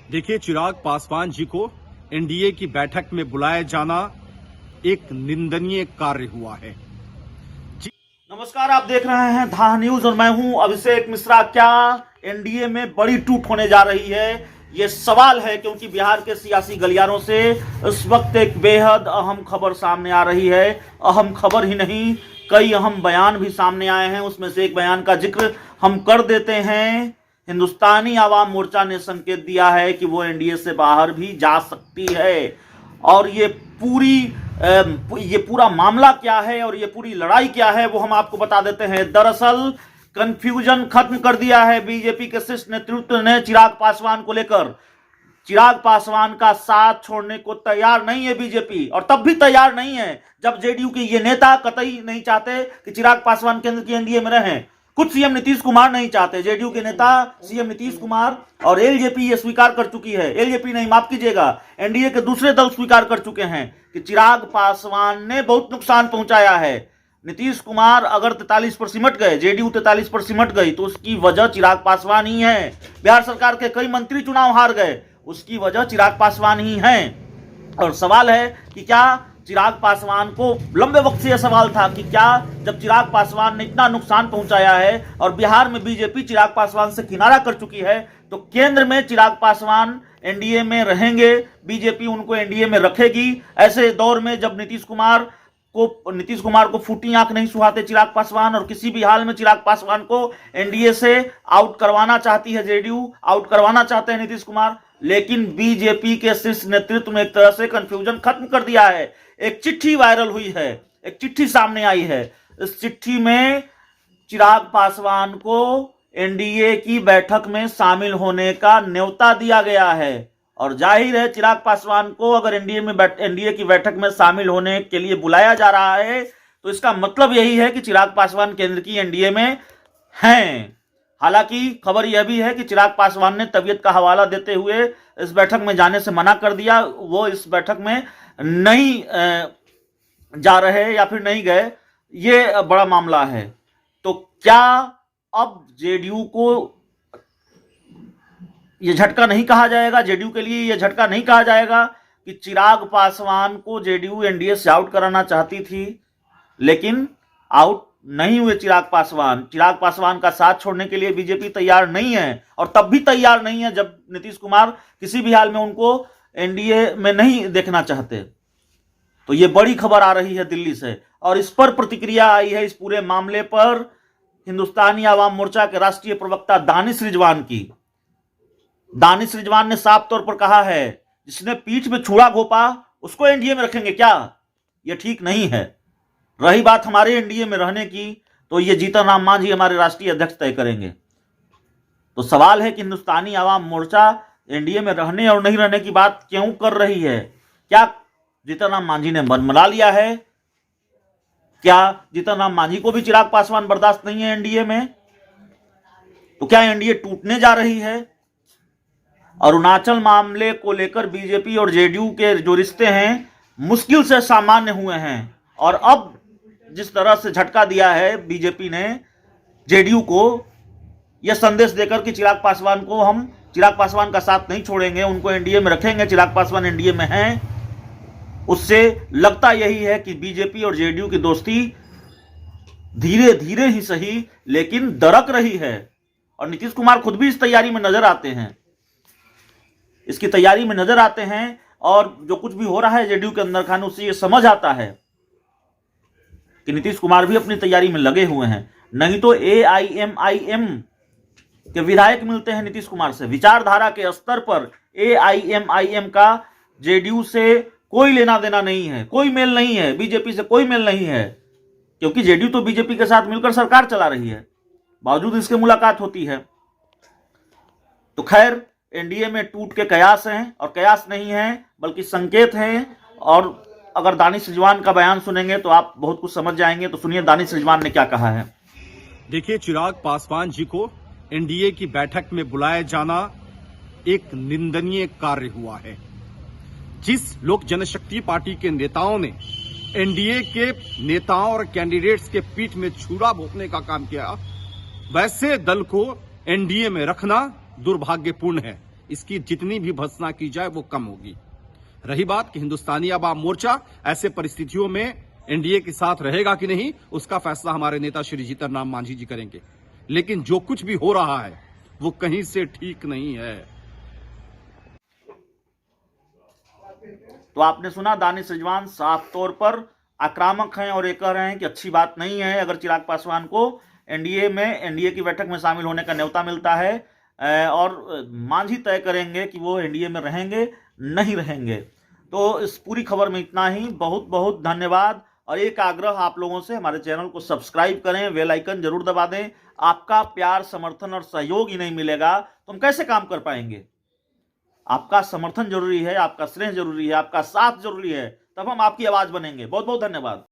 देखिए, चिराग पासवान जी को एनडीए की बैठक में बुलाया जाना एक निंदनीय कार्य हुआ है। नमस्कार, आप देख रहे हैं धा न्यूज और मैं हूं अभिषेक मिश्रा। क्या एनडीए में बड़ी टूट होने जा रही है, ये सवाल है, क्योंकि बिहार के सियासी गलियारों से इस वक्त एक बेहद अहम खबर सामने आ रही है। अहम खबर ही नहीं, कई अहम बयान भी सामने आए हैं। उसमें से एक बयान का जिक्र हम कर देते हैं। हिंदुस्तानी आवाम मोर्चा ने संकेत दिया है कि वो एनडीए से बाहर भी जा सकती है। और ये पूरा मामला क्या है और ये पूरी लड़ाई क्या है, वो हम आपको बता देते हैं। दरअसल कंफ्यूजन खत्म कर दिया है बीजेपी के शीर्ष नेतृत्व ने चिराग पासवान को लेकर। चिराग पासवान का साथ छोड़ने को तैयार नहीं है बीजेपी, और तब भी तैयार नहीं है जब जेडीयू के ये नेता कतई नहीं चाहते कि चिराग पासवान केंद्र की एनडीए में रहें। खुद सीएम नीतीश कुमार नहीं चाहते। जेडीयू के नेता सीएम नीतीश कुमार और एलजेपी ये स्वीकार कर चुकी है, एलजेपी नहीं, माफ कीजिएगा, एनडीए के दूसरे दल स्वीकार कर चुके हैं कि चिराग पासवान ने बहुत नुकसान पहुंचाया है। नीतीश कुमार अगर 43 पर सिमट गए, जेडीयू 43 पर सिमट गई, तो उसकी वजह चिराग पासवान ही है। बिहार सरकार के कई मंत्री चुनाव हार गए, उसकी वजह चिराग पासवान ही है। और सवाल है कि क्या चिराग पासवान को, लंबे वक्त से यह सवाल था कि क्या जब चिराग पासवान ने इतना नुकसान पहुंचाया है और बिहार में बीजेपी चिराग पासवान से किनारा कर चुकी है, तो केंद्र में चिराग पासवान एनडीए में रहेंगे, बीजेपी उनको एनडीए में रखेगी। ऐसे दौर में जब नीतीश कुमार को फूटी आंख नहीं सुहाते चिराग पासवान, और किसी भी हाल में चिराग पासवान को एनडीए से आउट करवाना चाहती है जेडीयू, आउट करवाना चाहते हैं नीतीश कुमार। लेकिन बीजेपी के शीर्ष नेतृत्व ने एक तरह से कंफ्यूजन खत्म कर दिया है। एक चिट्ठी वायरल हुई है, एक चिट्ठी सामने आई है। इस चिट्ठी में चिराग पासवान को एनडीए की बैठक में शामिल होने का न्योता दिया गया है। और जाहिर है, चिराग पासवान को अगर एनडीए की बैठक में शामिल होने के लिए बुलाया जा रहा है, तो इसका मतलब यही है कि चिराग पासवान केंद्र की एनडीए में हैं। हालांकि खबर यह भी है कि चिराग पासवान ने तबीयत का हवाला देते हुए इस बैठक में जाने से मना कर दिया। वो इस बैठक में नहीं जा रहे या फिर नहीं गए, ये बड़ा मामला है। तो क्या अब जेडीयू को ये झटका नहीं कहा जाएगा, जेडीयू के लिए ये झटका नहीं कहा जाएगा कि चिराग पासवान को जेडीयू एनडीए से आउट कराना चाहती थी, लेकिन आउट नहीं हुए चिराग पासवान का साथ छोड़ने के लिए बीजेपी तैयार नहीं है, और तब भी तैयार नहीं है जब नीतीश कुमार किसी भी हाल में उनको एनडीए में नहीं देखना चाहते। तो ये बड़ी खबर आ रही है दिल्ली से, और इस पर प्रतिक्रिया आई है, इस पूरे मामले पर हिंदुस्तानी आवाम मोर्चा के राष्ट्रीय प्रवक्ता दानिश रिजवान की। दानिश रिजवान ने साफ तौर पर कहा है, जिसने पीठ में छुरा घोंपा उसको एनडीए में रखेंगे क्या? यह ठीक नहीं है। रही बात हमारे एनडीए में रहने की, तो ये जीतन राम मांझी हमारे राष्ट्रीय अध्यक्ष तय करेंगे। तो सवाल है कि हिंदुस्तानी आवाम मोर्चा एनडीए में रहने और नहीं रहने की बात क्यों कर रही है? क्या जीतन राम मांझी ने मन बना लिया है? क्या जीतन राम मांझी को भी चिराग पासवान बर्दाश्त नहीं है एनडीए में? तो क्या एनडीए टूटने जा रही है? अरुणाचल मामले को लेकर बीजेपी और जेडीयू के जो रिश्ते हैं मुश्किल से सामान्य हुए हैं, और अब जिस तरह से झटका दिया है बीजेपी ने जेडीयू को, यह संदेश देकर कि चिराग पासवान का साथ नहीं छोड़ेंगे, उनको एनडीए में रखेंगे, चिराग पासवान एनडीए में हैं, उससे लगता यही है कि बीजेपी और जेडीयू की दोस्ती धीरे धीरे ही सही लेकिन दरक रही है। और नीतीश कुमार खुद भी इस तैयारी में नजर आते हैं, इसकी तैयारी में नजर आते हैं, और जो कुछ भी हो रहा है जेडीयू के अंदर खाने, उससे यह समझ आता है कि नीतीश कुमार भी अपनी तैयारी में लगे हुए हैं। नहीं तो एआईएमआईएम के विधायक मिलते हैं नीतीश कुमार से। विचारधारा के स्तर पर एआईएमआईएम का जेडीयू से कोई लेना देना नहीं है, कोई मेल नहीं है, बीजेपी से कोई मेल नहीं है, क्योंकि जेडीयू तो बीजेपी के साथ मिलकर सरकार चला रही है, बावजूद इसके मुलाकात होती है। तो खैर, एनडीए में टूट के कयास हैं, और कयास नहीं है बल्कि संकेत हैं। और अगर दानिश रिजवान का बयान सुनेंगे तो आप बहुत कुछ समझ जाएंगे। तो सुनिए दानिश रिजवान ने क्या कहा है। देखिए, चिराग पासवान जी को एनडीए की बैठक में बुलाया जाना एक निंदनीय कार्य हुआ है। जिस लोक जनशक्ति पार्टी के नेताओं ने एनडीए के नेताओं और कैंडिडेट्स के पीठ में छुरा भोंकने का काम किया, वैसे दल को एनडीए में रखना दुर्भाग्यपूर्ण है। इसकी जितनी भी भर्त्सना की जाए वो कम होगी। रही बात कि हिंदुस्तानी अवाम मोर्चा ऐसे परिस्थितियों में एनडीए के साथ रहेगा कि नहीं, उसका फैसला हमारे नेता श्री जीतन राम मांझी जी करेंगे। लेकिन जो कुछ भी हो रहा है वो कहीं से ठीक नहीं है। तो आपने सुना, दानिश रिजवान साफ तौर पर आक्रामक हैं और ये कह रहे हैं कि अच्छी बात नहीं है अगर चिराग पासवान को एनडीए की बैठक में शामिल होने का न्योता मिलता है, और मांझी तय करेंगे कि वो एनडीए में रहेंगे नहीं रहेंगे। तो इस पूरी खबर में इतना ही। बहुत बहुत धन्यवाद। और एक आग्रह आप लोगों से, हमारे चैनल को सब्सक्राइब करें, बेल आइकन जरूर दबा दें। आपका प्यार, समर्थन और सहयोग ही नहीं मिलेगा तो हम कैसे काम कर पाएंगे। आपका समर्थन जरूरी है, आपका स्नेह जरूरी है, आपका साथ जरूरी है, तब हम आपकी आवाज बनेंगे। बहुत बहुत धन्यवाद।